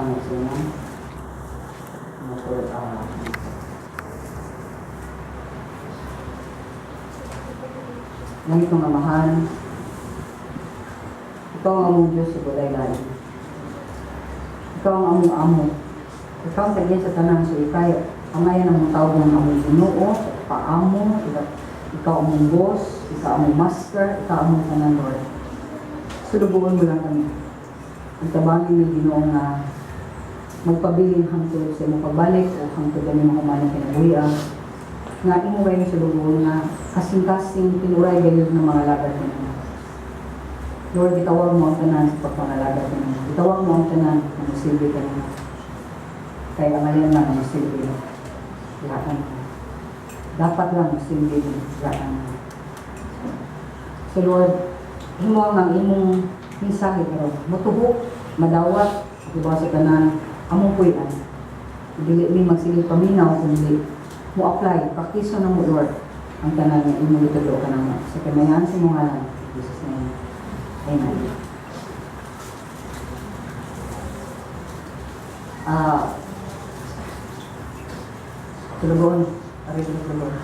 ano sa inyo. Nangitong amahan, ikaw ang among Diyos sa bulay-lay. Ikaw ang among amo. Ikaw ang tagyan sa tanang sa ikay. Amayan ang tawag ng among Ginoo, paamo, ikaw among boss, ikaw among master, ikaw among tanan, Lord. Sulubuan mo lang kami. Ang tabangin ng Ginoo na magpabiling hangtod sa imong pagbalik o hangtod ang imong humanang kinabuhian. Nga imo kayo sa lubuon na kasing-kasing pinuray gayud ng mga lagad ninyo. Lord, itawag mo ang tanan sa pagpangalagad ninyo. Itawag mo ang tanan na musilbi ka ninyo. Kaya ngayon lang ang musilbi. Lahat dapat lang musilbi lahat. So Lord, imo ang imong mensahe pero matuhok, madawat, diba sa tanan, among puyan. Dili mi magsilid paminaw kundi mo apply, praktiso na mo Lord ang tanan nga imo gitulo ka namo. Sa kanayan sa imong ngalan, Jesus name. Amen. Tulugon, ari tulugon.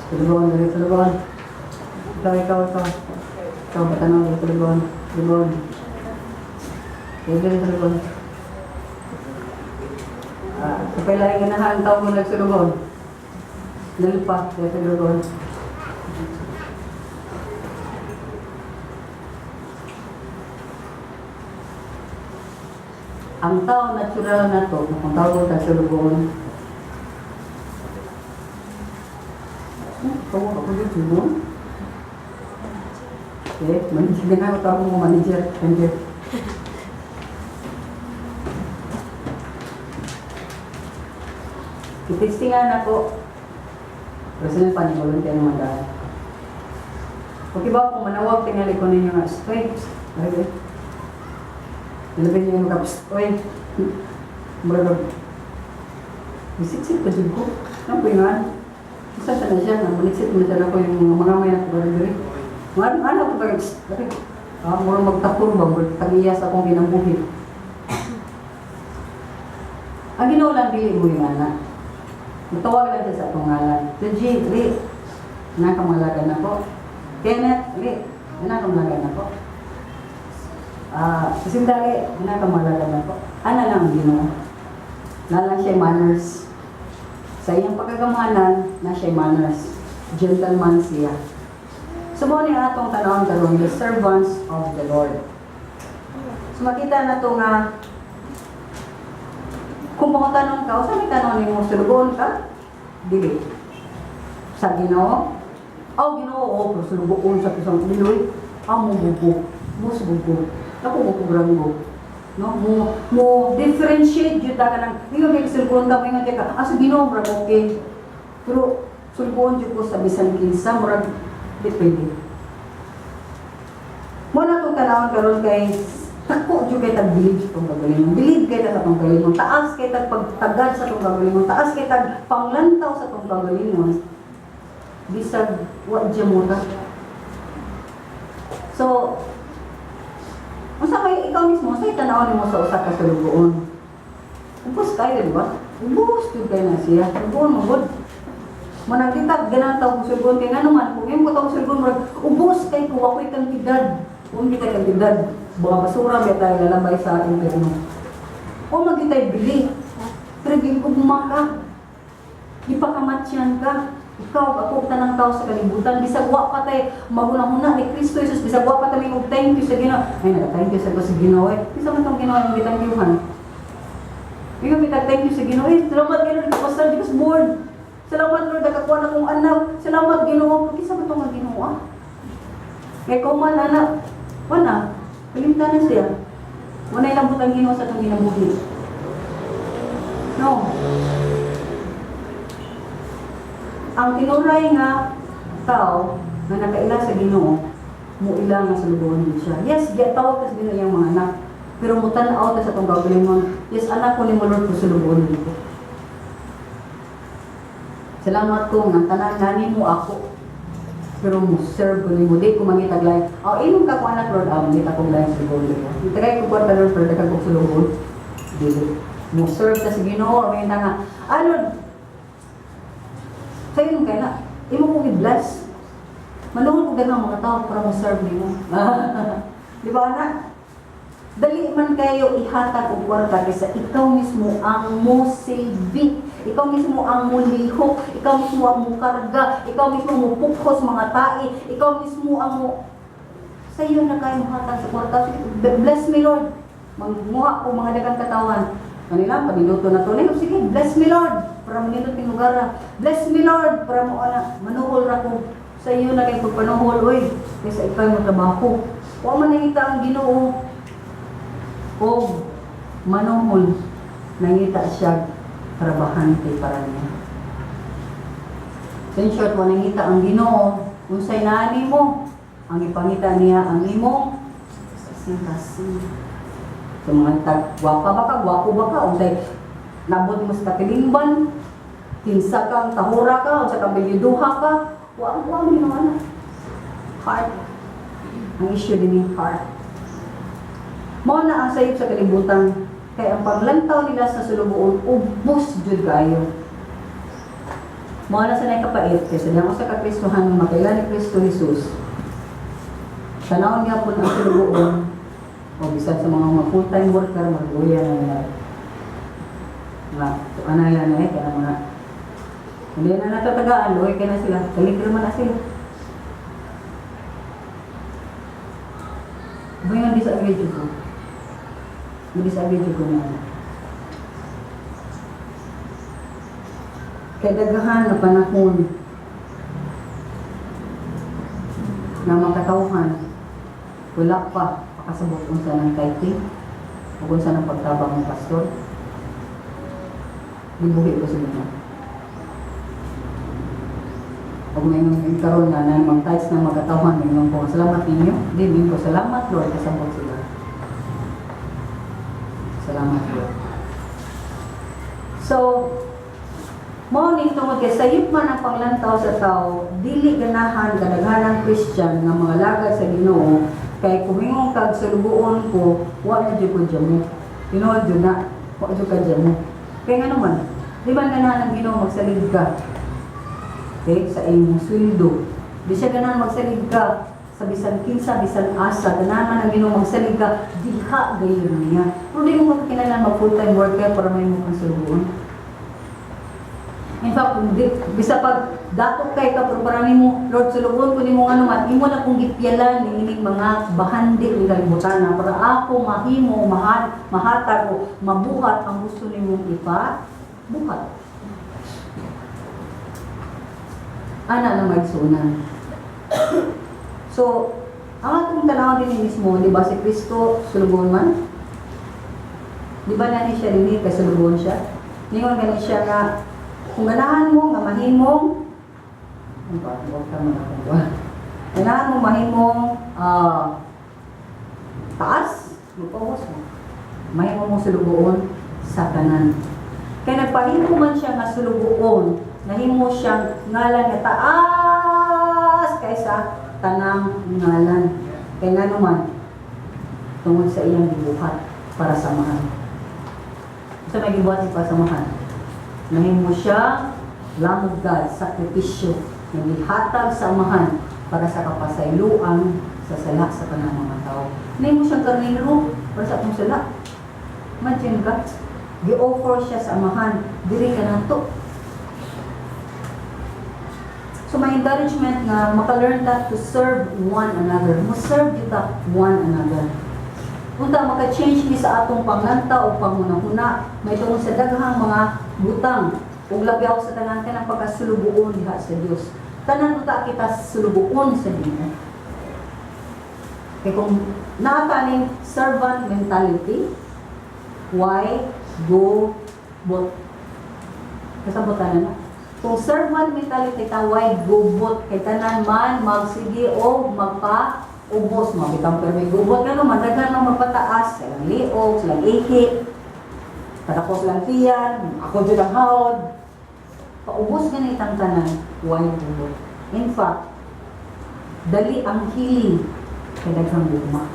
Tulugon, ari tulugon. Ikaw. Ikaw batanaw, ari tulugon. Tulugon. Ari tulugon. Kapay lang ganahan tao mo nagsulubon. Nalpa, kaya sulubon. Ang tao natural na to, kung tawag ko sulubon. Kung ako yung sulubon? Okay, manager na ako tawag mo manager. Thank you. Itistingan ako. Personal pa ni volunteer naman dahil. Okay ba kung manawag tingali ko ninyo nga straight? Okay. Nilapin niyo yung kapstoy. Marag. Bisit-sit pa dyan ko. Ano po yun? Isa siya na siya. Manitsit mo siya na ko yung mga may nakabari-bari. Ano po ba? Mura magtapur ba? Tag-iyas akong ginambuhin. Ang ginawa lang dili mo yung anak. Matawag lang siya sa itong ngalan. G, Lee, nakamalagan ako. Kenneth, Lee, nakamalagan ako. Sindali, nakamalagan ako. Ano lang ang Ginoo? Nalang siya manners. Sa iyang pagkagamanan, na siya manners. Gentleman siya. Sumo niya atong tanawang karon, the servants of the Lord. So makita na ito nga, kung makatanong ka, saan may tanong ni mo, sulugon ka? Dili. Sa Ginoo? Ginoo, pero sulugon sa isang Pinoy. Mo bubo. Mo subugo. Ako mo kubranggo. No? Mo differentiate yun ka ng, hindi ka may sulugon ka, may nga ka, sa Ginoo, marag okay. Pero sulugon yun ko sa bisan kinsa, marag, depende. Muna itong tanawang karon kay tako dyan kayo tag-believe sa itong gagaling. Believe kayo sa itong gagaling. Taas kayo tag-pagtagad sa itong gagaling. Taas kayo tag-panglantaw sa itong gagaling. Bisag, wad dyan mo ka. So, masa kayo ikaw mismo, sa'yo tanawan mo sa usa ka sa lugoon. Ubus kayo, di ba? Ubus yun kayo na siya. Lugoon mo, good. Managkitag, ganang tawag ko sulgoon kayo. Nga naman, kung yung ko tawag sulgoon, ubus kayo, kuha ko kantidad. Kung hindi kayo kantidad. Mga basura may tayo lalabay sa impyerno. O magkitay bili. Pero gigugma ka. Ipakamatsyan ka. Ikaw, ako tanang tao sa kalibutan. Bisagwa pa tayo. Magunahuna ni Kristo Jesus. Bisagwa pa tayo. Thank you sa Ginoo. Ay, nag-thank you sa Ginoo. Bisa man itong Ginoo yung bitang yuhan. Ikaw bitag-thank you sa Ginoo. Salamat Ginoo. Nagpapasal. Di kas board. Salamat Lord. Nagkakuha na kong anak. Salamat Ginoo. Kisa ba itong Ginoo? Kaya kung man anak. Wana. Kalimta na siya. Wala ilang butang Ginoo sa itong ginabuhi. No. Ang tinuray nga tao na nakaila sa Ginoo, mo ilang nga sa lubuhan din siya. Yes, tawag ka sa Ginoo yung mga anak. Pero mo tanaw ta sa itong gagawin mo. Yes, anak ko ni mo Lord ko sa lubuhan din ko. Salamat ko nga tanan mo ako. Pero mo serve ko nimo di ko mangitag lain. Oh, imong ka ko anak Lord, mangita kong lain sa Lord. Tagay ko kwarta Lord, pero dagan ko sulubon. Dili. Mo serve ta sa Ginoo, may nga. Lord, sayo kay na, imo ko i-bless. Manuhon ko ganang mga tao para mo serve nimo. Di ba anak? Dali man kayo ihatag og kwarta kaysa ikaw mismo ang mo silbi. Ikaw mismo ang mo lihok, ikaw mismo ang mo karga, ikaw mismo mo pukos mga tai, ikaw mismo ang mo sa iyo na kayo hatag sa kwarta. Bless me Lord. Magmuha ko mga dagang katawan. Kanila paniluto na to. Sige, bless me Lord para manindot ning lugar. Bless me Lord para mo ana manuhol ra ko. Sa iyo na kay pagpanuhol oy kaysa ikaw mo trabaho. Wa man nangita ang Ginoo o manuhol nangita siya trabahante para niya. So in short, wa nangita ang Ginoo unsay nani mo ang ipangita niya ang imong kasing-kasing. So mga gwapa ba ka, gwapo ba ka, unsay nabot mo sa katilingban, kinsa kang tahura ka, unsa kang bilyuduha ka, wa Ginoo ana. Heart. Ang issue din yung heart. Mao na ang sayop sa kalibutan kay ang paglantaw nila sa sulubuon ubos jud kayo. Mao na sa nakapait kay sa damo sa Kristohan makailan ni Kristo Jesus. Tanawon niya po ang sulubuon o bisan sa mga full-time worker magbuya na nila. Nga, ana yan na kaya mga hindi na natatagaan, luhay ka na sila, kaligre man na sila. Ba yung disagreed ko? Disagreed ko na. Kaya dagahan na panahon na makatauhan, wala pa pakasabot kung saan ang typing o kung saan ang pagtabang ng pastor. Dibuhi ko sa inyo. Pag may nang karoon na mga types na magkatauhan, may nang po, salamat ninyo. Hindi ko salamat Lord, kasabot sila. Salamat Lord. So, mao ning tungod kay sayop man ang paglantaw sa tao, dili ganahan kadaghanang Christian nga mga lagad sa Ginoo kay kumingon kag sulubuon ko, wa na jud ko dyan mo. Tinuod jud na, wa jud ka dyan mo. Kaya nga naman, di ba ganahan ang Ginoo magsalid ka? Okay, sa imong sweldo. Di siya ganahan magsalid ka sa bisan kinsa, bisan asa, ganahan ang Ginoo magsalid ka, diha gayon niya. Pero di mo magkinahanglan mag full-time worker para may mo kang sulubuon. In fact, bisa pag datot kay ka pero para nimo Lord sulubon ko nimo ano man imo na kung gipyalan niining mga bahandi ni kalibutan na para ako mahimo mahatag o mabuhat ang gusto nimong buhat. Ana na magsunan. So, ang atong tanaw din mismo, di ba si Kristo sulubon man? Di ba na ni siya din kay sulubon siya? Ningon gani siya nga kung ganahan mo nga mahimong ganahan mo mahimong taas, lupawas mo. Mahimong mo sulubuon sa tanan. Kaya nagpahimo man siya nga sulubuon, nahimo siyang ngalan nga taas kaysa tanang ngalan. Kaya nga naman, tungod sa iyang gibuhat para samahan. Sa may gibuhat si pasamahan. Nahimo siya, Lamb of God, sakripisyo, na ihatag sa amahan para sa kapasayloan sa sala sa kanang mga tao. Nahimo siyang karnero para sa atong sala. Imagine ka, gi-offer siya sa amahan, diri ka nato. So my encouragement na maka-learn that to serve one another. Mo-serve kita one another. Unta maka-change ni sa atong panglanta o pangunahuna, may tungod sa daghang mga butang ug labyaw sa tanan kanang pagkasulubuon diha sa Dios. Tanan uta kita sulubuon sa Ginoo. Kay kung naataning servant mentality, why go bot? Kasabutan na. Kung servant mentality ka, why go bot? Kay tanan man magsige o magpa-ubos mo. Bitang pero may gubot nga naman, daghan lang magpataas. Silang liog, silang ihi, katapos lang tiyan, ako dyan ang hawad. Paubos nga na itang tanan, why gubot? In fact, dali ang healing kay daghang gugma.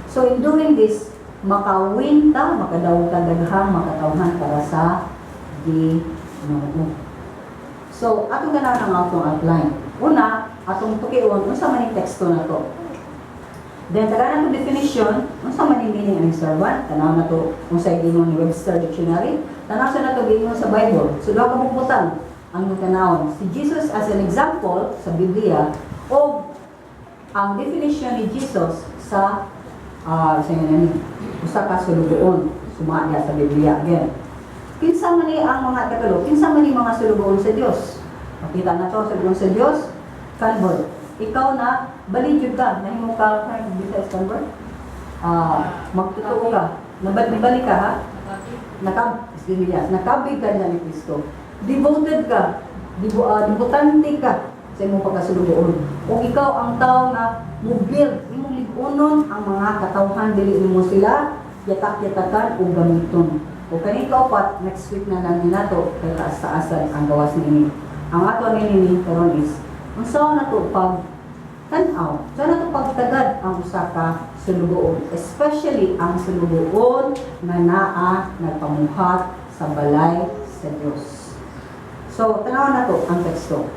So in doing this, makawin ta, makadawog ka daghang makatawhan para sa Ginoo. So atong ganahan ang atong outline. Una, atong tukion unsa man yung teksto na to. Then tagalan to definition, unsa man yung meaning ng servant, tanaw na to unsay gingon ni Webster Dictionary, tanaw sa nato gingon sa Bible. So duha ka bubutan ang tanawon. Si Jesus as an example sa Biblia o ang definition ni Jesus sa usa ka sulugoon sumaya sa Biblia again. Kinsa man ni ang mga katulog, kinsa man ni mga sulugoon sa Dios. Makita na to sulugoon sa Dios, convert. Ikaw na baligid ka, nahimo ka kay Bisayas convert. Magtotoo ka, nabalik ka ha. Nakabig ka na ni Kristo. Devoted ka, debutante ka sa imong pagkasulugoon. O ikaw ang tao na mobil, imong ligunon ang mga katawhan dili nimo sila yatak-yatakan o gamiton. O kani kaupat next week na lang nato kay taas-taasan ang gawas nini. Ang ato nini karon is unsa na to pag tan-aw, unsa na to pagtagad ang usa ka sulugoon, especially ang sulugoon nga naa nagpamuhat sa balay sa Dios. So tanaw na to ang teksto.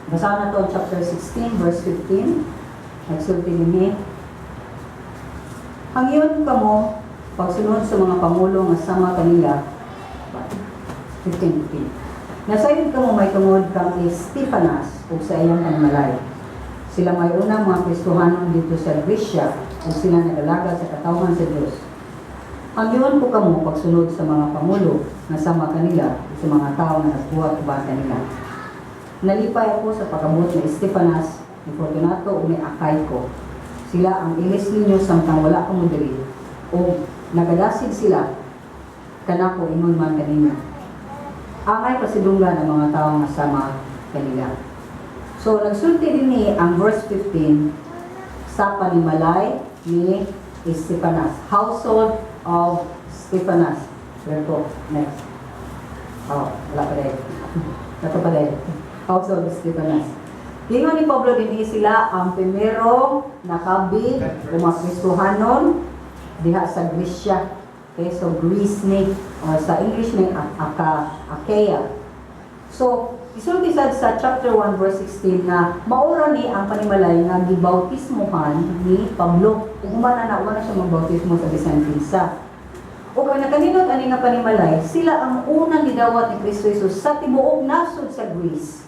Basahan na to chapter 16 verse 15. Nagsulti nini, hangyon kamo pagsunod sa mga pangulo nga sama kanila. 15. Nasayod kamo may tungod kang Estefanas ug sa iyang panmalay. Sila may unang mga Kristohanon dito sa Grisya ug sila nagalaga sa katawhan sa Dios. Hangyon ko kamo pagsunod sa mga pangulo nga sama kanila ug sa mga tawo nga nagbuhat uban kanila. Nalipay ako sa pag-abot ni Estefanas, ni Fortunato o ni Akayko. Sila ang ilis ninyo samtang wala ko mo diri. O nagadasig sila, kanako ingon man kanina. Angay pasidunggan ang mga tao nga sama kanila. So nagsulti din ang verse 15 sa panimalay ni Estefanas. Household of Estefanas. Verto, next. Wala pa rin. Ito pa rin. Household of Estefanas. Lingon ni Pablo din sila ang primero nakabig o mga Kristohanon diha sa Grisya. Okay, so Greece ni, or sa English ni Achaia. So, isulti sad sa chapter 1 verse 16 na maura ni ang panimalay nga gibautismohan ni Pablo. Ug humana na siya magbautismo sa Bisan Pinsa. O kung nakaninot ani nga panimalay, sila ang unang gidawat ni Kristo Jesus sa tibuok nasod sa Greece.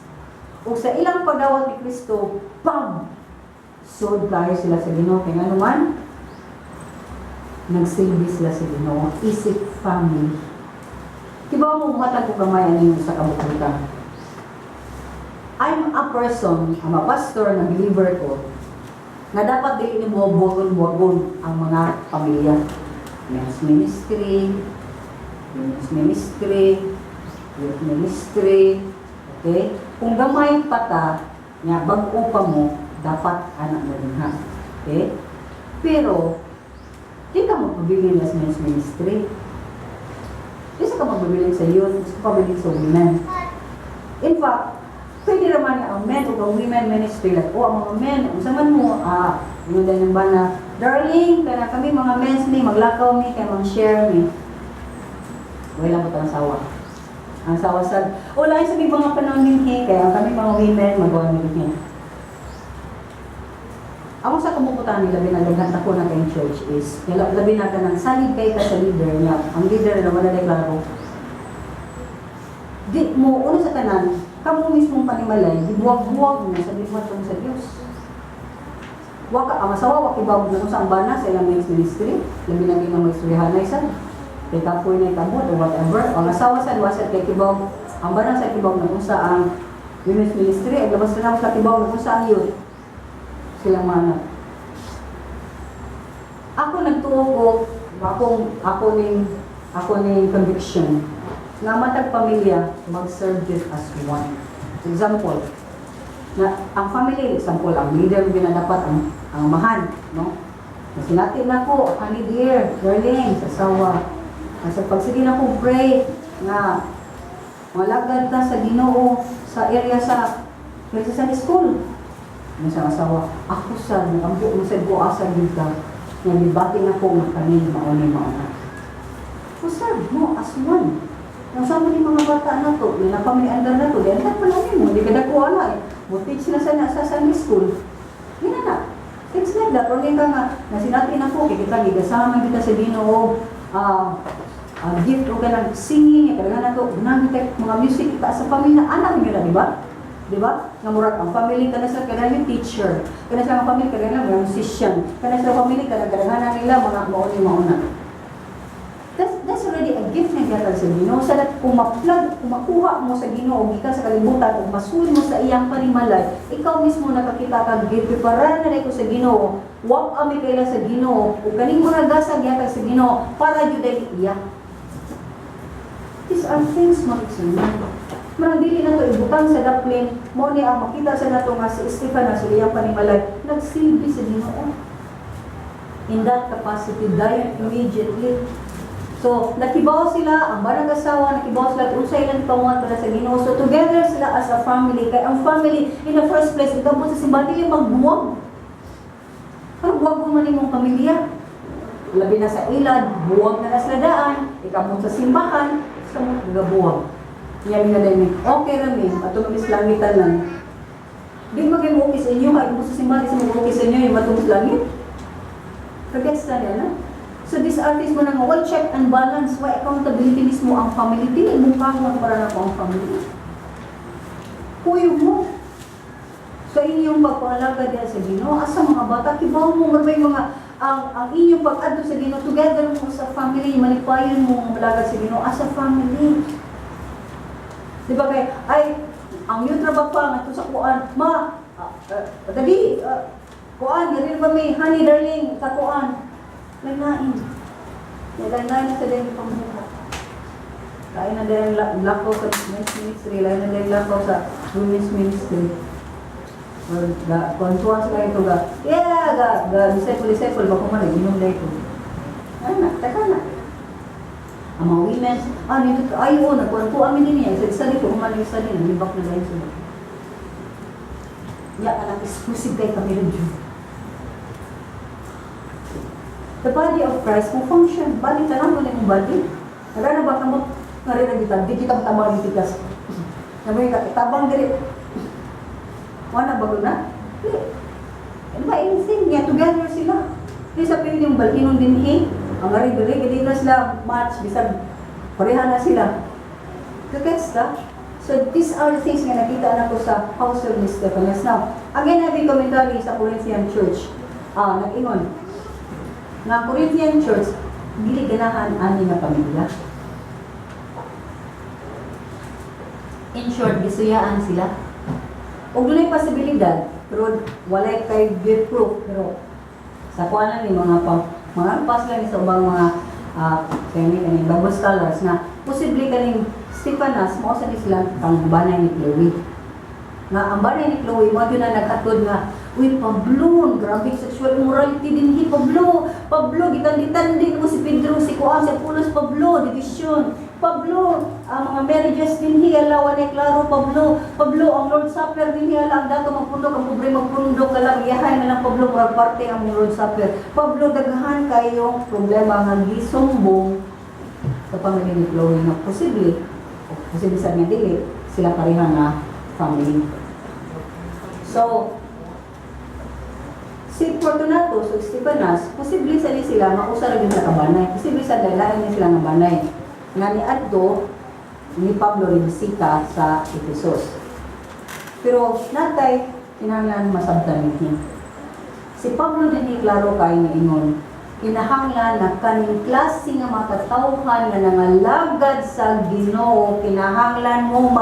O sa ilang pagdawat ni Kristo, bam! Sod kayo sila sa Ginoo kay ano man, nagsilbi sila sa Ginoo, isip family. Kibaw mo matag ko gamay ani sa kabukutan. I'm a person, I'm a pastor na believer ko, na dapat dili ni buwagon ang mga pamilya. Men's ministry, women's ministry, youth ministry, okay? Kung gamay pata, nga bag-o pa mo, dapat anak mo rin ha. Okay? Pero, di ka magpabiling sa men's ministry. Di ka magpabiling sa youth, di ka magpabiling sa women. In fact, pwede naman ang men o ang women ministry. Like, ang mga men, kung saan mo, yung dahil ba na, darling, kaya kami mga men's ni, maglakaw mi, kaya mag-share mi. Wala mo ito ang sawa. Ang sawa sa, lain sa mga panahon ni, kaya kami mga women, magawa mi rin. Ako sa kumuputan nila, binagagant ako na kayong church is, labi na ka ng salig kay ka sa leader niya. Ang leader na wala deklaro. Di mo, una sa tanan, kamo mismong panimalay, dibuwag-buwag mo sa dimatong sa Diyos. Waka, ang asawa, wakibawag na kung saan bana sa ilang men's ministry, labi na ginang may surihanay sa, kay kapoy na itabot o whatever. Ang asawa sa wasat kay kibawag, ang bana sa kibawag na kung saan women's ministry, ay labas na sa kibawag na kung saan yun. Silang mana. Ako nagtuo ko, ako ning conviction na matag pamilya mag-serve this as one. Example, na ang family, example, ang leader ginadapat ang mahan, no? Nasinati na ko, honey dear, darling, sasawa. Sa pagsige na ko pray nga malagad ta sa Ginoo sa area sa Christian school. sa asawa, ako sa nakampo mo sa buasan dito, nga libati na ko nga kanin mauni. Kusad mo, as one. Nasama ni mga bata na to, na napamiliandar na to, di anak pa namin mo, di ka nakuha na eh. Teach na sa Sunday school. Yan na. Things like that. Or ka nga, na sinabi na po, kita gigasama kita sa Ginoo, gift o ka ng singing, kaya na to, mga music kita sa pamilya, anak nyo na, di ba? Di ba? Nga murag ang family ka na sa kailangan teacher, ka na sa family kailangan mga musician, ka na sa family kailangan nila mga mauna. That's already a gift na gatag sa Ginoo. Sa dat kung makuha mo sa Ginoo, gikan sa kalibutan, kung masuod mo sa iyang panimalay, ikaw mismo nakakita kang gipreparar na ko sa Ginoo, wag ami kaila sa Ginoo, ug kaning mga gasag gatag sa Ginoo para jud dili iya. These are things mo sa marang dili na to ibutang sa daplin, mo ni ang makita sa nato nga si Stephen sa iyang panimalay, nagsilbi sa Ginoo. In that capacity, died immediately. So, nakibaw sila, ang barang asawa, nakibaw sila, kung sa ilang panguhan para sa Ginoo. So, together sila as a family. Kaya ang family, in the first place, ikaw po sa simbahan, dili magbuwag. Parang buwag mo man imong pamilya. Labi na sa ilad, buwag na nasladaan, ikaw po sa simbahan, sa mga gabuwag. Yan nga din, okay rami, matumis langitan lang. Di mag-okay sa inyo, kaya mo sa simbahan, di mag-okay sa inyo, yung matumis langit. Kagets na yan, ha? So these artists mo na nga, why check and balance? Why accountability mismo ang family? Dili mo pagawang para na po ang family. Kuyo mo. Sa inyong pagpangalaga diyan sa Ginoo, asa mga bata, kibaw mo, may mga, ang inyong pag-adto sa Ginoo, together mo sa family, manipayon mo ang malagad sa Ginoo, as a family. Diba kay, ang yung trabaho pa, ito sa kuan, dali, kuan, galing ba may, honey darling, sa kuan, lanain. Lanain na sa dahil pangbuhat. Lain na dahil lakaw sa men's ministry, lain na dahil lakaw sa women's ministry. Kontuan sila ito disciple, bako man, inom na ito. Taka na. Ang mga women, nito, ayaw, nagkuhan amin din yan. Sa dito, umalig sa din, libak na dahil sila. Anak, exclusive kayo kami rin dyan. The body of Christ will function. Body ka lang, wala yung body. Nagana ba ka mo, narinig kita, di kita matabang yung tigas. Nabi ka, tabang diri. Wala ba na? Ano ba, anything niya, together sila. Di sa piling yung balkinon din ang narinig, hindi na sila match, bisag, pareha na sila. Kagets ka? So, these are the things nga nakita na ko sa house of Mr. Stephanus. Now, again, nabi commentary sa Corinthian Church. Nag-ingon, nga Corinthian Church, hindi ganahan ani nga pamilya. In short, gisuyaan sila. Ug dunay posibilidad, pero walay kay good proof. Pero sa kuanan ni mga pas lang sa ubang mga kaning Bible scholars na posible kaning Stephanus mao sa sila kang banay ni Chloe. Nga ang banay ni Chloe mo gyud na naghatod nga, uy, Pablo, grabe sexual immorality din hi, Pablo, gitan-gitan din mo si Pedro, si Juan, si Apolos, Pablo, division, Pablo, ang mga marriages din hi, alawan ay klaro, Pablo, ang Lord Supper din hi, ang dato magpundok, ang pobre magpundok, kalang yahay na lang, Pablo, murag parte ang Lord Supper. Pablo, daghan kayong problema ng gisumbong sa pamilya ni Chloe na posible sa nga dili, sila pareha na family. So, si Fortunato, so Stephanus, posible sa sila mausara din sa kabanay. Posible sa dalain niya sila ng banay. Nga ni Adto, ni Pablo Rebisita sa Ephesus. Pero natay, kinahanglan masabtan niya. Si Pablo din klaro kay ni ingon, kinahanglan na kaning klase nga makatawhan na nangalagad sa Ginoo, kinahanglan mo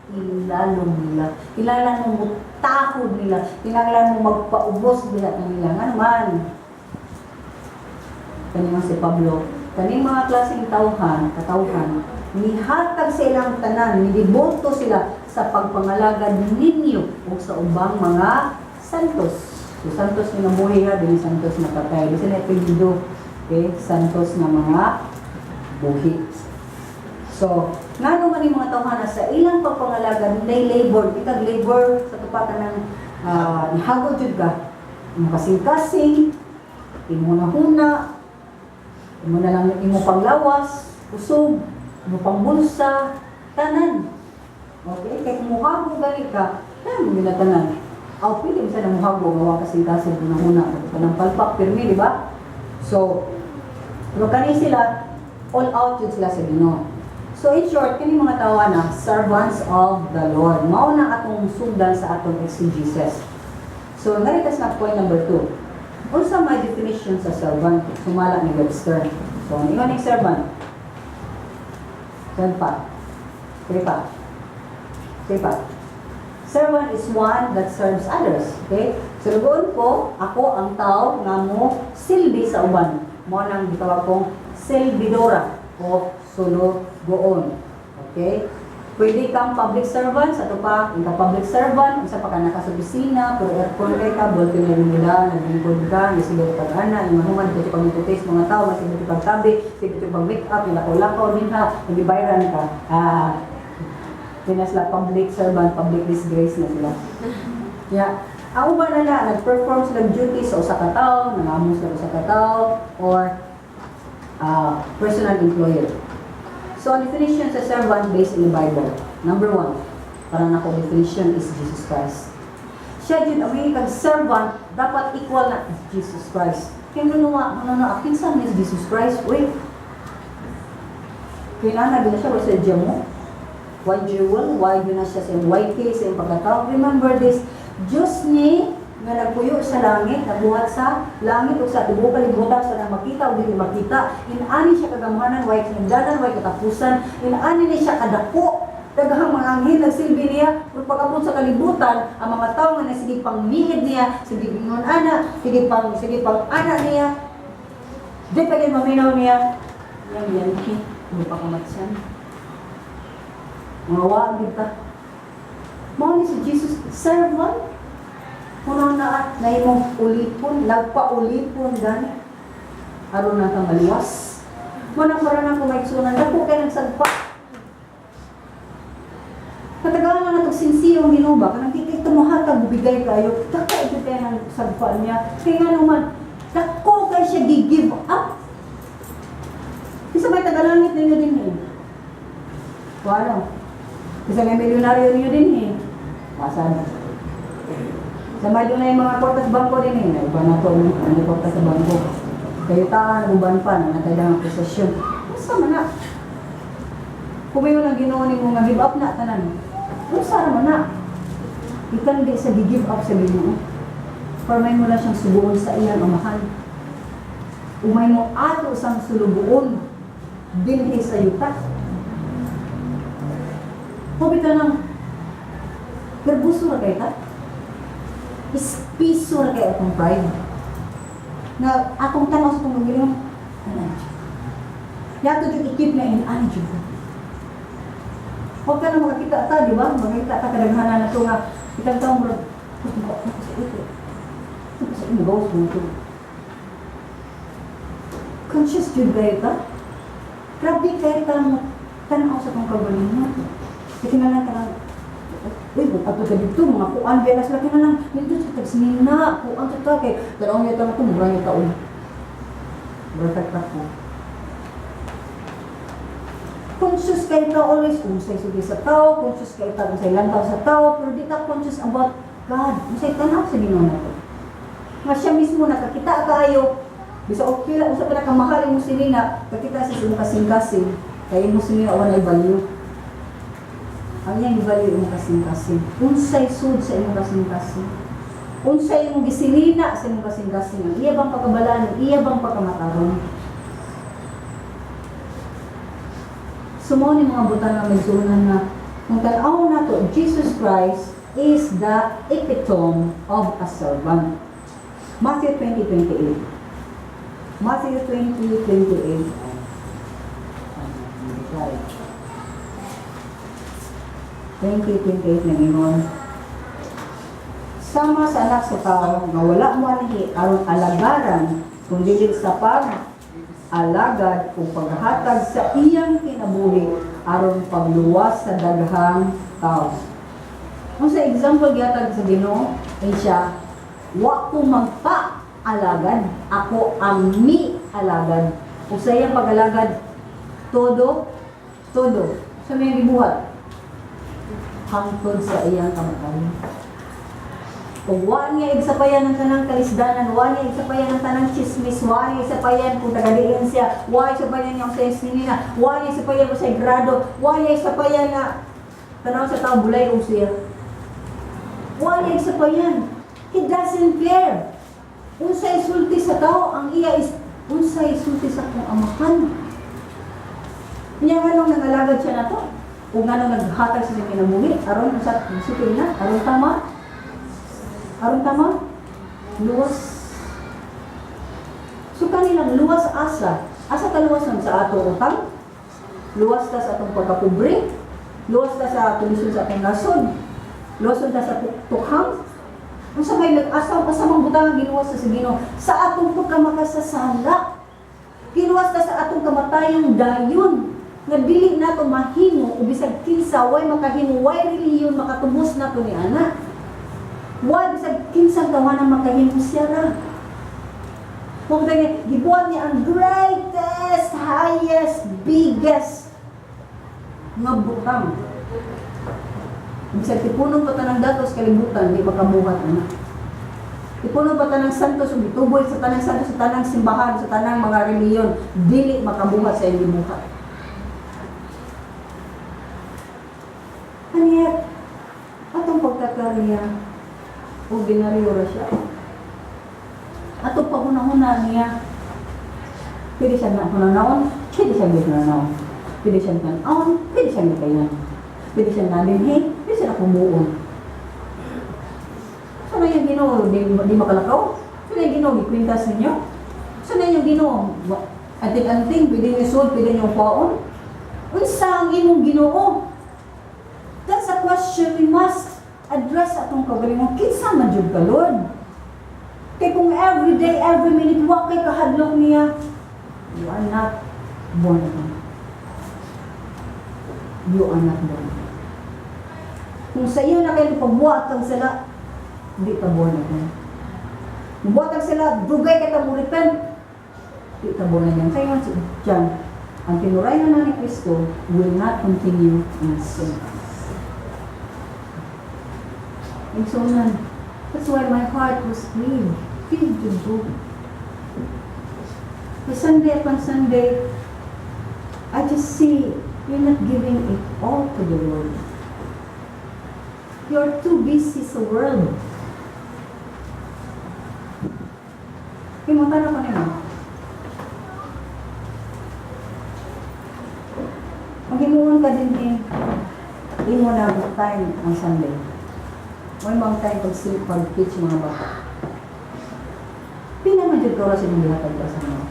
ilalong nila. Kinahanglan mo mutahod nila. Kinahanglan mo magpaubos nila kanila. Nga naman. Kanina si Pablo, kaning mga klaseng katawhan, nihatag sa ilang tanan, nidiboto sila sa pagpangalagad ninyo o sa ubang mga santos. So, santos na nabuhay ha, din santos na patay. Bisa na ipilido, santos na mga buhi. So, nga naman yung mga tawhana sa ilang pagpangalaga, may labor, itag labor sa tupatan ng nihagod jud ka. Imo kasing-kasing, imo na huna, imo na lang imo panglawas, usog, imo pangbulsa, tanan. Okay, kay kung muhabog gali ka, tanan mo tanan. Aw pili sa nang muhabog gawa kasing-kasing imo na huna, kanang palpak pirmi, di ba? So, pero kani sila all out yun sila sa Ginoo. So in short, kini mga tawana, servants of the Lord. Mao na atong sundan sa atong exegesis. So naritas na point number 2. Unsa may definition sa servant? Sumala ni Webster. So ano yung servant? Saan pa? Sige pa. Sige pa. Servant is one that serves others. Okay? So lugoon ko, ako ang tao nga mo silbi sa uban. Mao nang gitawag kong servidora o sulugoon. Okay? Pwede kang public servant, sa ito pa, ikaw public servant, isa pa ka naka sa opisina, pero aircon ka, bulto na rin nila, naglingkod ka, nasigaw pag-ana, yung manuman, ito pag itutis mga tao, nasigaw pag-tabi, ito pag-make up, yung lakaw-lakaw din ha, nagibayaran ka. Pinasla public servant, public disgrace na sila. Yeah. Ang uba na na, nag-perform sila duties sa usa ka tao, nangamon sila usa ka tao, or personal employer. So, ang definition sa servant based in the Bible. Number 1, parang ako definition is Jesus Christ. Siya yun, ang kag servant, dapat equal na Jesus Christ. Kaya akin saan is Jesus Christ? Wait. Kailangan na siya, sa dyan mo. Why jewel? Why yun na siya sa YK, sa iyong pagkatao? Remember this, Diyos ni nga nagpuyo sa langit, nabuhat sa langit o sa tibuok kalibutan sa nang makita o dili makita. Inani siya kagamanan, way kinagdanan, way katapusan. Inani ni siya kadako. Daghang mga anghel nagsilbi niya. Kung pagabot sa kalibutan, ang mga tao nga na sige pang mihid niya, sige pingon ana, sige pang ana niya. Di pa rin maminaw niya. Yan, hindi pa kamatsan. Mga wag kita. Mga ni si Jesus, servant. Kung na imong ulipon, nagpa-ulipon gani. Aron na ka maliwas. Muna para na kumaigsunan, dako kay nagsagpa. Katagalan na itong sinsiyong ginuba, kanang kikik tumuhatag, bigay kayo, taka ito kaya ng sagpa niya. Kaya nga naman, dako kay siya gi-give up. Isa may tagalangit ninyo din eh. O ano? Isa may milyonaryo ninyo din eh. Masan? Sa may doon na yung mga kwarta sa bangko din eh. Iba na ito, ano kwarta sa bangko. Kayo taan, uban pa, natayang posesyon. Basta man na. Kung may unang ginawa ni mo, mag-give up na, tanan. Basta naman na. Ikan di sa gi-give up sa Ginoo. Para may mula siyang subuon sa iyang amahan. Umay mo ato sang sulubuon. Dinhi sa yuta. Hobi ka ng perbuso na kayo ta? Ispiso na kayo akong pride. Na akong tanaw sa itong magiling, yato yung ikip na in-ani dyan. Huwag ka na makakita ta, di ba? Makakita ta kadaghanan na ito nga, ikang taong mula, conscious yun kayo ta? Grabe kayo ta mo, tanaw sa itong kagaling mo. Kasi na lang ka lang, ato sa dito, mga kuan, kaya sila ka na lang, hindi sa tagsinina, kuan sa ta, kaya dalawang yata na ito, mura yung taon. Perfect ako. Conscious kayo ta always, kung sa'y sugi sa tao, conscious kayo ta kung sa'y lantaw sa tao, pero di ta conscious about God. Kung sa'y tanaw sa Ginoo na ito. Nga siya mismo, nakakita kayo, bisa o pila, usap na kamahalin mo sinina, kakita sa siyong kasing-kasing, kaya mo sinina, awan ay value. Ang yan i-value yung kasing-kasing. Unsay sud sa imong kasing-kasing. Unsay imong gisilina sa imong kasing-kasing. Ang iya bang pagkabalaan, iya bang pagkamataron. Sumo ni mga butang na may sunan na kung tanaw na to, Jesus Christ is the epitome of a servant. Matthew 20:28. Matthew 20:28. Right. 20:28 na ingon. Sama sa anak sa tao nga wala mo anihi aron alagaran kung dili sa alagad kung paghatag sa iyang kinabuhi aron pagluwas sa daghang tao. Kung sa example gihatag sa Ginoo, Ay siya, wa ko magpa-alagad, ako ang mi-alagad. Kung sa iyang pag-alagad, todo, sa may gibuhat, hangtod sa iyang kamatayon. Kung wa niya igsapayan ng tanang kalisdanan, wa niya igsapayan ng tanang chismis, wa niya igsapayan kung tagadiin siya, wa niya igsapayan niya sa eskinina, wa niya igsapayan mo sa grado, wa niya igsapayan na tanaw sa tao bulay o siya. Wa niya igsapayan. He doesn't care. Unsa isulti sa tao, ang iya is unsa isulti sa kong amahan. Niya nga nung nangalagad siya na to, kung nga nung naghatag siya sa minabuhi, aron sa isipin na, aron tama, luwas. So kanilang luwas asa ka luwas nun sa ato utang, luwas ta sa atong pagkapobre, luwas ta sa kondisyon sa atong nasod, luwas ta sa tukhang. Kung sa may nag-asaw, kasamang butang ang ginuwas sa Ginoo sa atong pagkamakasasala. Ginuwas ta sa atong kamatayang dayon, nga dili nato mahimo, o bisag kinsa, way makahimo, way reliyon, makatubos nato ni anak. Way bisag kinsa gawa na makahimo siya ra. Kung ganyan, gibuhat niya ang greatest, highest, biggest nga butang. Bisag tipunon pa tanang datos kalibutan, di makabuhat na. Tipunon pa tanang santos, bituboy sa tanang santos, sa tanang simbahan, sa tanang mga reliyon, dili makabuhat sa iyong buhat. Kanya, atong pagkakariya, ordinaryo ra siya. Atong pahuna-huna niya, pwede siya na hunanaon, pwede siya hunanaon. Pwede siya hunanaon, pwede siya kayan. Pwede siya nalinhi, pwede siya nakumuon. Sana yung Ginoo, di makalakaw? Sana yung Ginoo, ikwintas ninyo? Sana yung Ginoo, anting-anting, pwede nyo sold, pwede nyo paon? Unsa ang imong Ginoo? That's a question we must address atong kagalingon. Kinsa man jud ka, Lord? Kaya kung every day, every minute, wa kay kahadlok niya, you are not born again. You are not born again. Kung sa iyo na kayo pagbuhat ang sila, hindi ka born again. Buhat ang sila, dugay ka tamulitan, hindi ka born again. Kaya nga dyan, ang tinurayan na ni Kristo will not continue in sin. And so on. That's why my heart was grieved. Filled with joy. The Sunday upon Sunday, I just see you're not giving it all to the Lord. You're too busy sa world. Kimutan ako nila. Maghimuon ka din imo na time ang Sunday. May mga time pag-teach mga bata. Pinamajud ko rin sa mga lahat ang kasama.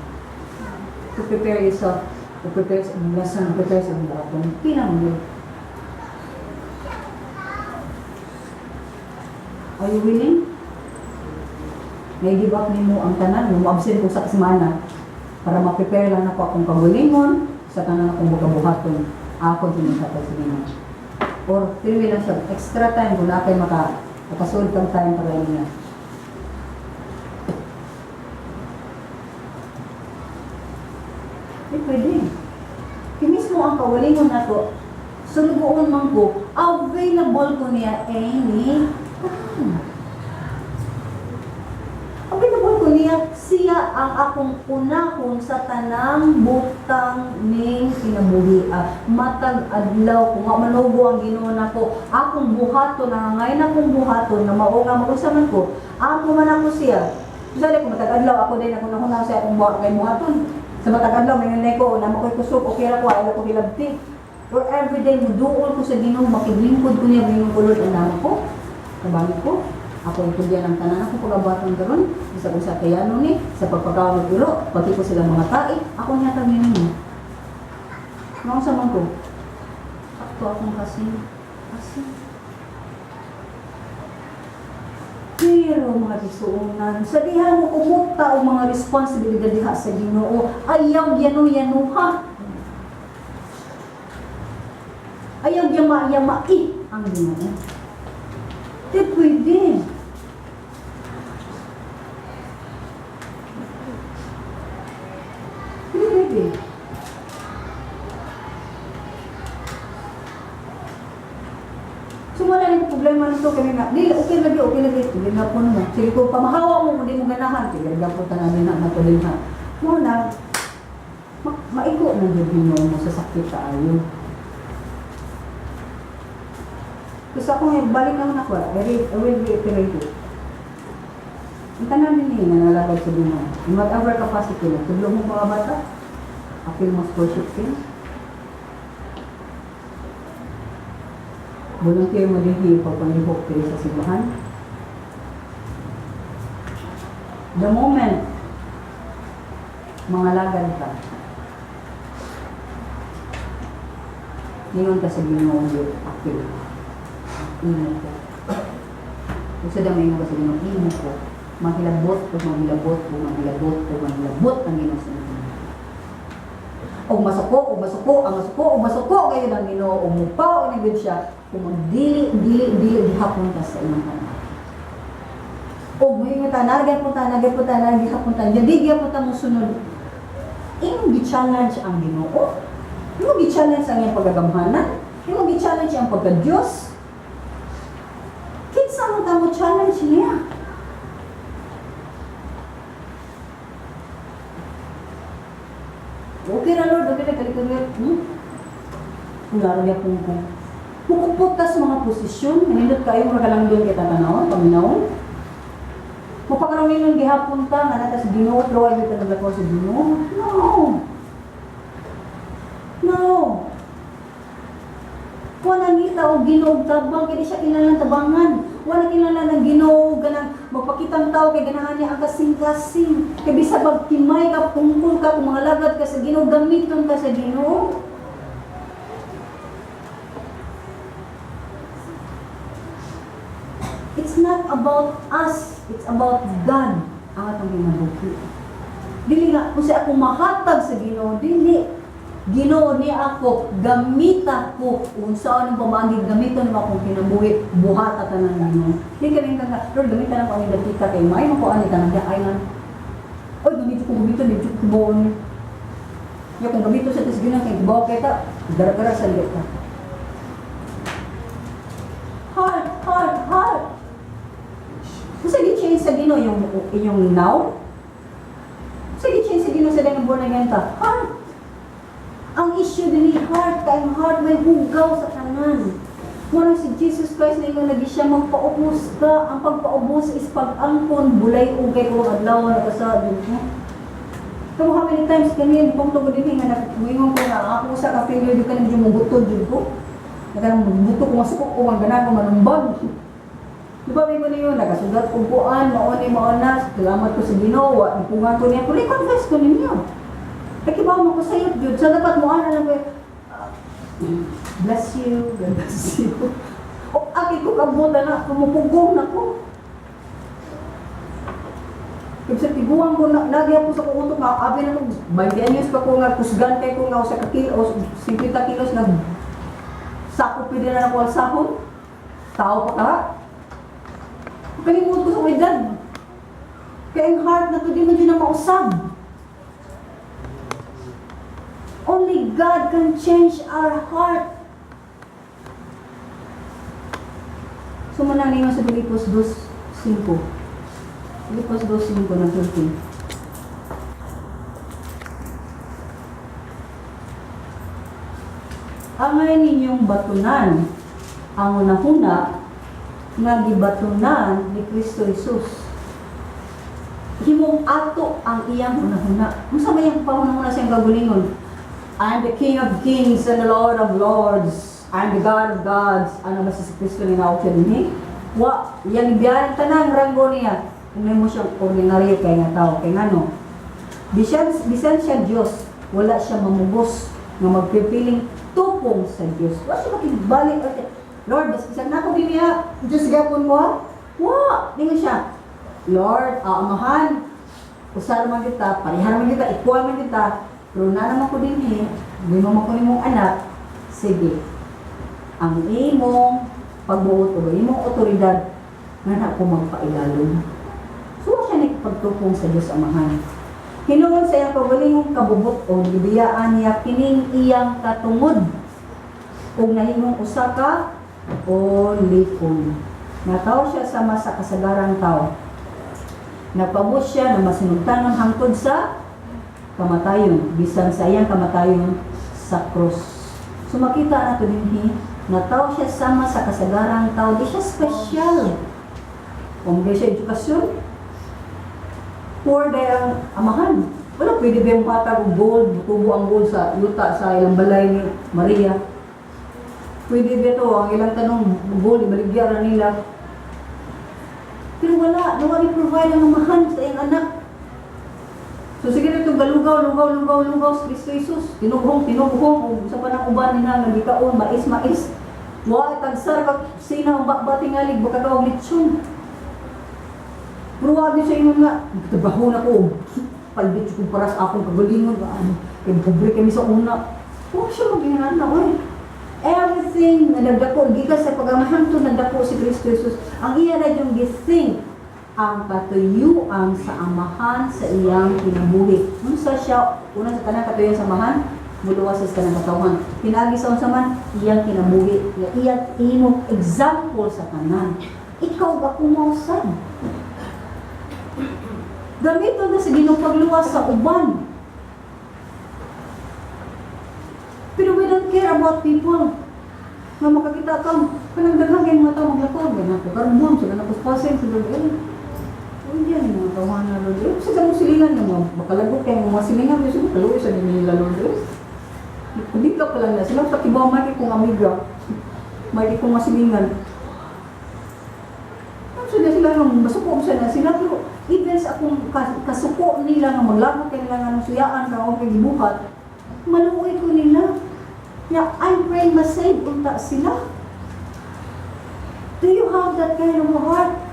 To prepare yourself, to prepare sa mga lesson, to prepare sa mga lahat. Pinamajud. Are you willing? May give up nimo ang tanan, mo-absent ko sa kasmana para ma-prepare lang ako akong kagulingon sa tanan akong bukabuhaton. Ako din sa pagsinino. Or, tinwi lang siya, extra time kung na kayo makasunod kang time para niya. Pwede. Mismo ang kawalingon na to, sulubuon man ko, available ko niya any time. Available ko niya, siya ang akong unahon sa tanang butang ning kinabuhian. Matag adlaw, kung manugo ang Ginoo nako, akong buhaton, nangangayon akong buhaton, na mao nga magusaman ko, ako man ako siya. Dali ko matag adlaw, ako din ako nahuna sa akong buhaton. Sa matag-adlaw, may nanay ko, na mako'y kusok, okay ra ko, ayaw ko hilabti. Or everyday, muduol ko sa Ginoo, makiglingkod ko niya, Ginoo ko, Lord, ang nama ko, kabali ko, ako itudyan ang tanan ako, pag-abatang garon, isa ko sa kayano ni, sa pagpagkawag ilo, pati ko silang mga tai, ako niya tagin niyo. Mga saman ko, akong kasi. Pero mga bisuunan, sa diha mo kumuta o mga responsibilidad diha sa Ginoo, ayaw yano-yanuha. Ayaw yama-yamai ang Ginoo. Di pwede. eh. So wala rin problema nito kami nga. Di, okay lagi. Sige nga po naman. Sige ko, pamahawa mo, hindi mo ganahan. Sige nga po tanan na natuloy na. Muna, maiko na yung Ginoo mo sa sakit sa ayo. Kasi ako ngayon, balik naman ako. I will reiterate it. Ang tanan din niya na nalalagay sa Ginoo. In whatever capacity na. Tulong mo mga bata. Apil mo scholarship kin. Volunteer mo din yung pagpanlihok kayo sa simbahan. The moment mga lagad ka, ningon ka sa Ginoo yung apil. Imo ko. Gusto daw may ka sa Ginoo, imo ko. Maghilabot ang Ginoo sa Ginoo. O masuko, kayo ng Ginoo, umupaw, o nagod siya, kung dili, gihapon ka sa imong tanan. O may nga nagay punta, jadi gihapon ta mo sunod. Imong gi-challenge ang Ginoo. Imong gi-challenge ang iyang pagagamhanan. Imong gi-challenge ang pagka-Dios. Kinsa mo ta mo challenge niya? Okay na Lord, okay na kalikot. Kung laro niya pong kung mukupot ka sa mga posisyon, manindot kayo, magalang doon kita tanawon, paminawon. Mapakaroon nyo gihapon ta, nga natas Ginoo, pero ay kita naglakaw sa Ginoo. No. Wala ngita o Ginoo tabang, kaya siya kinalang tabangan. Wala kinala ng Ginoo, ganang magpakitang tao, kay ganahan niya ang kasing-kasing. Kaya bisa magkimay ka, pungkol ka, kung mga lagad ka sa Ginoo, gamiton ka sa Ginoo. It's not about us, it's about God ang atong ginabuhi. Dili nga, kung siya akong mahatag sa Ginoo, dili. Ginoo ni ako, gamita ko kung saan ang pamagig, gamitan mo akong kinabuhi, buhat at ng Ginoo. Hindi ka rin nga, Lord, gamitan ako ang datika kay may makuha ni tanang ay lang. Oy, gamitan, dito ko buon. Yung kung gamitan sa tis Ginoo, kay bawa kita, gara-gara sa liit ka. Heart. Kasi gi-change sa Ginoo yung now. Kasi gi-change sa Ginoo sa dahil born again ta. Heart. Ang issue din ni heart, kayong heart may hugaw sa kanan. Muna si Jesus Christ na yung lagi siya magpaubos ka. Ang pagpaubos is pag-angkon, bulay ugay ko adlaw na kasabin mo. Kamo how many times kanina, kung tugo din nga nagwingon ko na ako sa ka-failure, di ka na yung mugutod yun ko. Nagbuto ko masuko ko, magana ko manumbag. Di ba may ko na yun, nagasugat kong puan, mauna, salamat ko sa Ginoo, ipungan ko niya, kung i-confess ko ninyo. Kaya kibaw mo ko sa iyo, Jude, so dapat mo lang bless you, God bless you. O aki ko kabuta na, kumupugong na ko. Kaya sa tiguan ko, nagya po sa kukutok, abi na mo, 20 anyos pa ko nga, kusgan kay ko nga, o sa kakilo, 50 kilos, sakop pwede na nakuha sahod. Tao pa ka. Kalimut ko sa edad. Kaya ang heart na to, di man dyan na mausab. Only God can change our heart. So manalima sa Filipos 2:5. Filipos 2:5 na 13. Angay ninyong batunan ang unahuna nga gibatunan ni Kristo Jesus. Himong ato ang iyang unahuna. Unsa may ang pauna-una siyang gagulingon? I am the King of Kings and the Lord of Lords. I am the God of Gods. Ano ba si Kristo ni naukyan ni? Wa, yang biyarin tanang ranggo niya. Kung mo siyang ordinaryo kay nga tao. Kay nga no? Bisan siya Diyos, wala siya mamubos nga magpipiling tupong sa Diyos. Wa siya makibalik. Lord, bisan na ko biniya. Diyos gapon mo ha? Wa, di nga siya. Lord, amahan. Usar man kita, parihar man kita, ikuha man kita. Pero na naman ko din hindi mo makunin mong anak, sige. Ang imong pagbuot o imong otoridad nga na ako magpailalong. So, siya nagpagtupong sa Diyos Amahan. Hinuon sa iyang kaugalingong kabubuton, gibiyaan niya kining iyang katungod. Kung nahimong usa ka o lipon. Nataw siya sama sa kasagarang tao. Nagpamot siya na masinugtanon hangtod sa kamatayon, bisan sa iyang kamatayon sa krus. So makita nato dinhi, nataw siya sama sa kasagarang tao, di siya special. Kung di siya edukasyon, poor day ang amahan. Wala pwede ba yung matag o gold, tubo ang gold sa yuta sa ilang balay ni Maria. Pwede ba ito, ang ilang tanong, gold, ibaligyaran nila. Pero wala ni-provide ang amahan sa iyang anak. So sige na ito, galugaw sa Kristo Jesus. Tinughong, o sa panang-uban nila, nagikaon, mais. Wa, tagsar ka, sina ang bakbating alig, baka kawag litsyon. Pero wag niya sa inyo nga, trabaho na ko, palbit kong para sa akong kagalingon, kaya pobre kami sa una. Huwag siya magingnan na, everything na nagdako, gikas sa pagamahan to nagdako si Kristo Jesus. Ang iya na yung gising, ang katuyuan sa amahan sa iyang kinabuhi. Unsa siya, una sa tanang katuyuan sa amahan, muluwas sa kanang katawhan. Pinagi sa unsa man, iyang kinabuhi. Iyang imong example sa kanan. Ikaw ba kumausad? Gamito na sa Ginoo pagluwas sa uban. Pero we don't care about people. Nga makakita ka, panagdaghang kayo mga tao maglakon. Ganyan ko, karumon, sila napuspasin, sila hindi yan yung mga tawahan na Lord. Sa mong silingan ng mga makalagot kayo mga silingan, kasi kaluwi sa nila Lord. Hindi ka pala na. Sila sa kibaw, may kong amiga. May kong masilingan. Sila nang masuko sa na sila, pero even sa akong kasuko nila nga maglagot kayo nila nga ng suyaan ka o gibuhat, maluoy ko nila. Yeah, I'm praying masave unta sila. Do you have that kind of heart?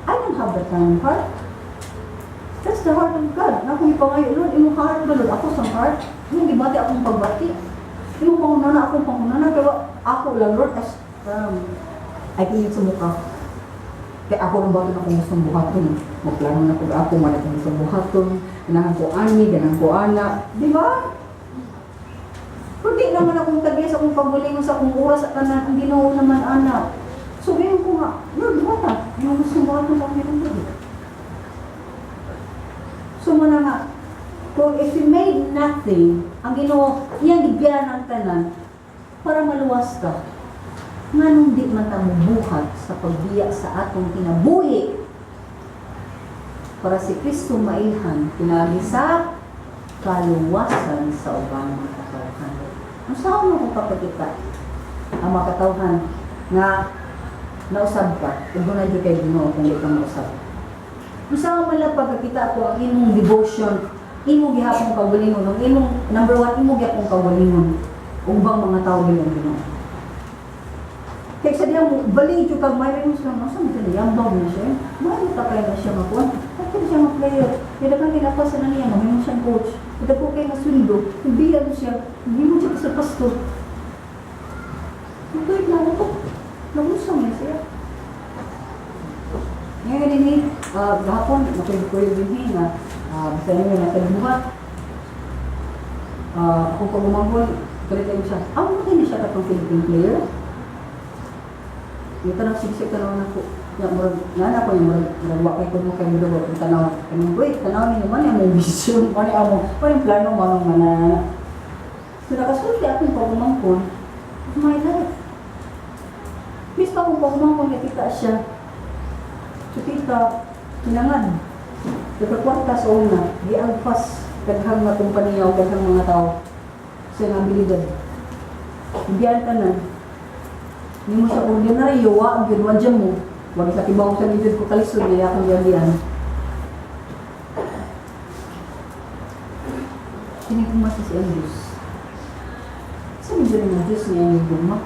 I don't have that kind of heart. That's the heart of God. Na kung ipangayo, Lord, imong heart ba, Lord? Ako sa heart. Yung gibati akong pagbati. Yung pangunana akong pangunana, pero ako lang, Lord, as ay pinit sa mukha. Kaya ako lang bago na kung gustong buhaton. Magplano na kung ako man akong gustong buhaton. Ganahan ko ani, ganahan ko anak. Di ba? Kundi naman akong tagiya sa akong pagbulingon sa akong oras at tanan, ang Ginoo naman anak. So ngayon ko nga, Lord, bata, yung gusto mo ito sa akin ang so muna nga, kung if you made nothing, ang Ginoo, iyang gibyan ang tanan, para maluwas ka, nga nung di man ta mubuhat sa pagbiya sa atong kinabuhi, para si Kristo mailhan, pinagi sa kaluwasan sa ubang mga katawhan. Ang saan mo kung papagkita ang mga katawhan na nausab ka, kung na di kayo Ginoo kung di ka mausab. Ang saan mo lang pagkakita ko ang imong devotion, imong gihapong kagalingon, ang imong number 1, imong gihapong kagalingon, ubang mga tao din ang Ginoo. Kaya sa diyan mo, balik yung kagmay mo siya, nasa mo siya, yambag na siya, mahal ta kayo na siya makuha. At kaya siya mag-player, kaya kang kinapasan na niya, mahal mo siyang coach, kaya po kayo masundo, hindi mo siya, hindi mo siya sa pastor. Ito na ako, nagusang niya siya. Ngayon ini, gahapon, nakulit din na, basta niyo na kalimuhat. Kung pag-umangkol, kalit tayo siya, hindi siya katong Philippine player. Yung tanong siksik tanong na ko, yan ako yung wakay ko mo kayo mo yung tanong, wait, tanong niyo man yung vision, ano yung plano mo mga na. So nakasulti ako yung pag-umangkol, my life. Miss pa kung pag-umangkol, nakita siya. So kita, kinangad. Nagkakwarta sa una, di-alpas, daghang mga kumpanya o daghang mga tao sa nabilidad. Ibiyan ka na. Hindi mo siya ordinary, yawa, ang ginawa dyan mo. Huwag sa tibaw sa bibig ko kalisod, naya akong diyan. Sinigumasa si ang Diyos. Sa medyo rin ang Diyos niya ang naguma.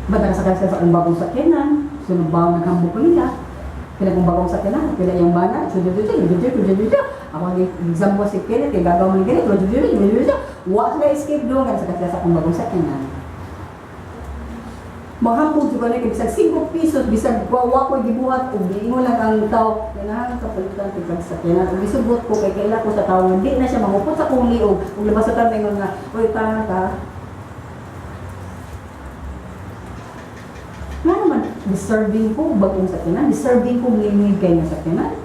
Ba't nakasakay sa ang bagong sakyanan? Sunod ba ang naghambok ko nila? Kaya kung bagong sakyanan, kaya yung bana, sunod. Ako ang example si Kenneth, kaya gagawin Kenneth, wa sila escape doon, kasi sa akong bagong sakyanan. Maghambog jud kanay bisag 5 pesos bisag wa ko gibuhat og giingon lang ang tao ganahan ka palitan tig sakyanan ug gisugot ko kay kaila ko sa tawo di na siya mangupot sa kong liog ug labas sa tanay nga oy tanga ka nga naman deserving ko bagong sakyanan deserving ko ngimig kay nga sakyanan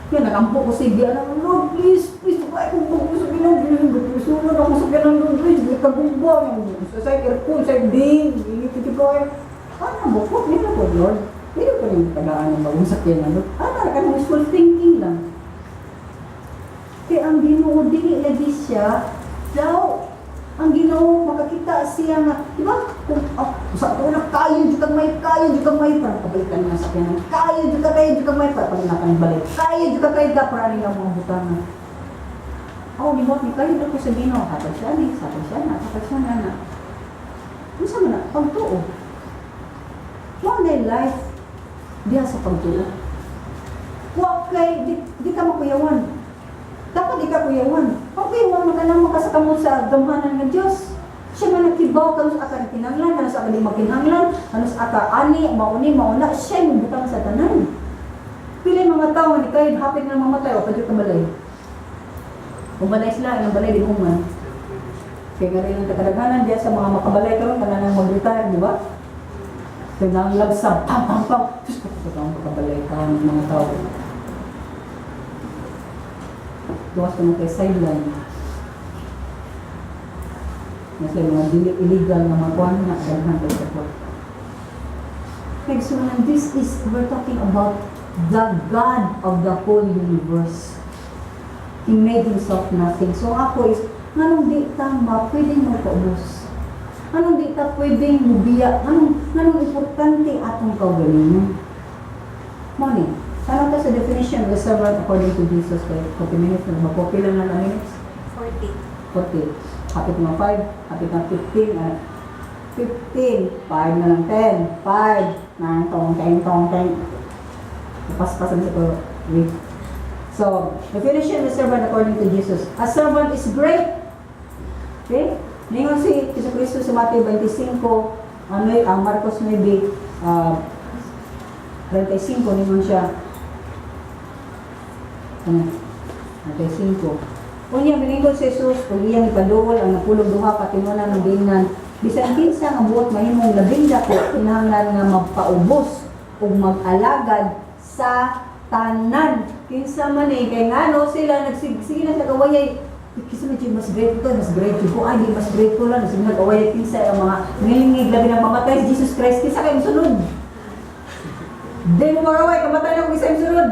kaya nakampo ko si Diana, Lord, please, bukay kong bagong sa ginagaling. Sunod ako sa ginagaling, please, may kagumbang. Sa aircon, sa ding, inipiti ko ay, bukot, hindi na po, Lord. Hindi ko rin tagaan ng bagong sakyanan, Lord. Kanang wishful thinking lang. Kaya ang Ginoo, dili lagi siya, daw, ang Ginoo, makakita siya nga, di ba? Kung sa ito na, kayo dyan kang may, para pabalikan nga sa kanya. Kayo dyan kang may, para paginakan balik. Kayo dyan ka, para rin ang mga butangan. Ni mo, kayo dyan ko sa Ginoo, hatag siya na. Ano sa mga, pagtuo. One day life, diya sa pagtuo. Di ka makuyawan. Dapat di ka kuyawan. Kuyawan mo ka sa kamot sa gamhanan ng Diyos. Siya man nagkibaw, kanus aka kinanglan, kanus aka di makinanglan, kanus aka ani, mauna, siya yung butang sa tanan. Pili mga tao, hindi kayo hapit na mamatay, o kadyo ka balay. Kung balay sila, ilang balay, di human. Kaya nga rin ang takadaghanan diya sa mga makabalay karon kana nang mag-retire, di ba? Kaya nga ang labsab, pam. Diyos ko, makabalay ka ng mga tao. Tuwas ko na kay sideline. Nasa mga illegal na magkuhan na ganahan kay support. Okay, so we're talking about the God of the whole universe. He made himself nothing. So ako is, anong di tama, pwedeng magpaubos? Anong di ta pwedeng mubiya? Anong importante atong kaugalingon? Morning. Ano ka sa definition of the servant according to Jesus? Kaya 40 minutes na mag-copy lang na minutes? 40. Kapit mga 5, kapit ng 15, 5 na lang 10, 5, 9, tong. Paspasan sa ko. So, definition of the servant according to Jesus. A servant is great. Okay? Ningon si Jesucristo sa Matthew 25, ang Marcos 9, 35, ningon siya. 35. Unya miningkod si Jesus kung iyang ipaduol ang napulog duha ka tinunan ng dingan bisan kinsa nga buot mahimong labing dako kinahanglan nga magpaubos ug mag-alagad sa tanan kinsa man kay ngano sila nagsige na sa kawayay kinsa man mas great ko ay di mas great ko lang sige kawayay kinsa ang mga nilingig labi ng mamatay si Jesus Christ kinsa kay sunod din mo kaway kamatay na kung isa sunod.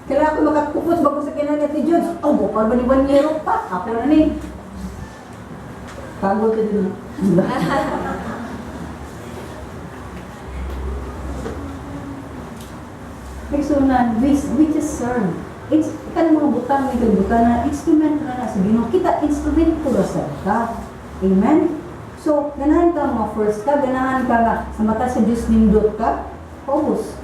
Kailangan ko makakupos bago sa kinanat ni Diyos. Bukal ba ni Banyero pa? Ako na ni. Kago ka din. Personal, we just serve. Kanang mga butang, may butang na instrument na sa Ginoo. Kita instrument ko sa ka. Amen? So, ganahan ka mga first ka, ganahan ka nga sa mata sa Diyos nindot ka, focus.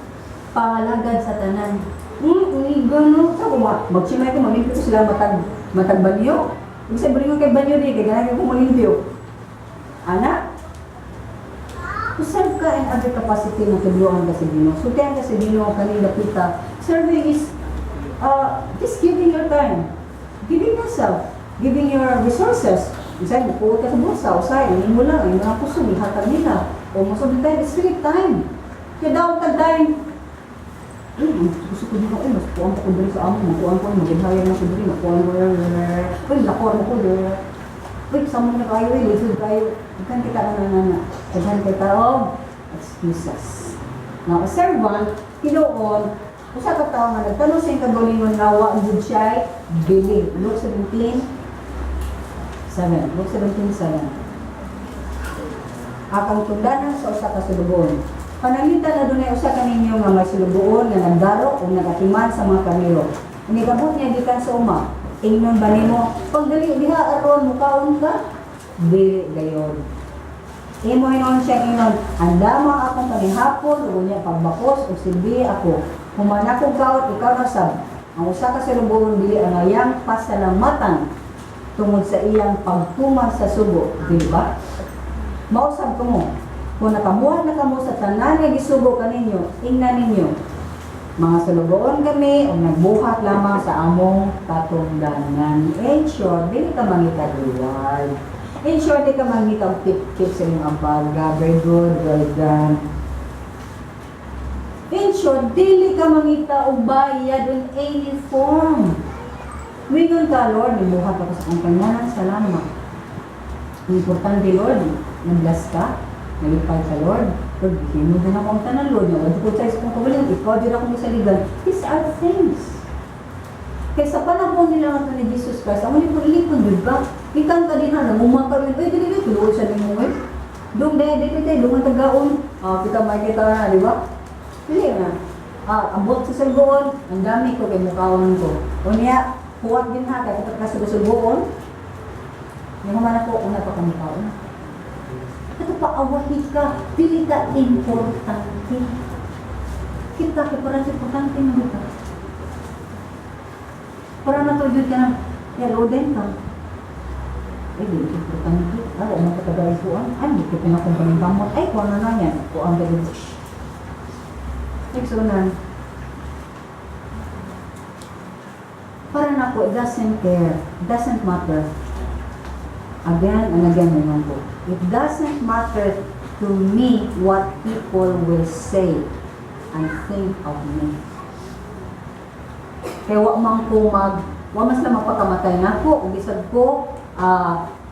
Pangalagad sa tanan. Gano'n. Saan ko ba? Magsimay ko, malimpyo ko sila matag banyo. Ibig sabihin ko kay banyo di, kaya ganahan ko malimpyo. Anak? Serve ka in other capacity na tuluan ka sa Ginoo. So, kaya ka sa Ginoo, kanila kita. Serving is just giving your time. Giving yourself. Giving your resources. Isay, bukuot ka sa bulsa. Usay, hindi mo lang. Yung mga puso, ihatag nila. O masod tayo, it's really time. Kaya daw tag-time. Gusto ko dito, mas puwan ko dito sa amo, makuhaan ko, mag-inhayan ako dito, makuhaan ko, lakor mo ko, sama na kayo, lisod kayo, ikan kita na, ikan kita, excuses. Now, a servant, kinuon, usa ka tao nga nagtanong sa yung kagalingon na wa good siya, believe. Luke 17:7. Luke 17:7. Akang tundanan sa usa ka sulubon. Panangitan na doon ay usa kaninyo nga may sulubuon nga nagdaro o nagatiman sa mga kamero. Inigabot niya gikan sa uma. Ingnon ba nimo? Pagdali diha aron mukaon ka? Dili gayon. Imo inon siya inon. Andama akong panihapon ug unya pagbakos ug silbi ako. Human akong kaot ikaw na sab. Ang usa ka sulubuon dili ang ayang pasalamatan tungod sa iyang pagtuman sa sugo, di ba? mausap ko mo. Kung nakamuhat na kamo sa tanan nga gisugo kaninyo, ingnan ninyo. Mga sulugoon kami o nagbuhat lamang sa among katungdanan. In short, dili ka mangita reward. In short, di ka mangita tip-tip sa inyong abaga. Very good, well done. In short, dili ka mangita o bayad in any form. Wingon ka, Lord, nibuhat ako sa kanyang salamat. Importante, Lord, nag-bless ka, nalipay ka, Lord. Lord, bigyan mo din ako ang tanan, Lord. Nawad ko sa isang kawalan, ikaw din ako misaligan. These are things. Kaya sa panahon nila nga ni Jesus Christ, ang ulipon-lipon, di ba? Ikan ka din ha, namumaka rin, ay, dili, tuloy siya din mo, eh. Doon, dili, lungan tagaon. Kita makikita na, di ba? Dili na. Abot sa salgoon, ang dami ko kay mukawan ko. O niya, huwag din ha, kaya kapag kasi sa salgoon, yung man ako, una pa kami taon. Ito pa, awahi ka, pili ka importante. Kita ka parang importante na kita. Para natulog ka na, loden ka. Di importante. Ako, makatagay ko ay, di ko pinakumpaning kamot. Ay, kung ano na yan, kung ang gagawin. Next unan. Para na ako, it doesn't care. It doesn't matter. Again and again, naman po. It doesn't matter to me what people will say and think of me. Kaya wag man ko wag mas na magpakamatay na ko, ug isad ko,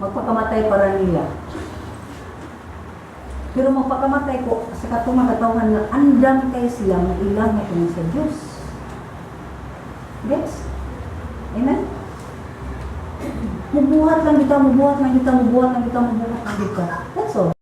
magpakamatay para nila. Pero magpakamatay ko sa katong katawhan na andam kay sila ng ilang na sa Diyos. Yes? Amen? Mubuhat lang kita. That's all.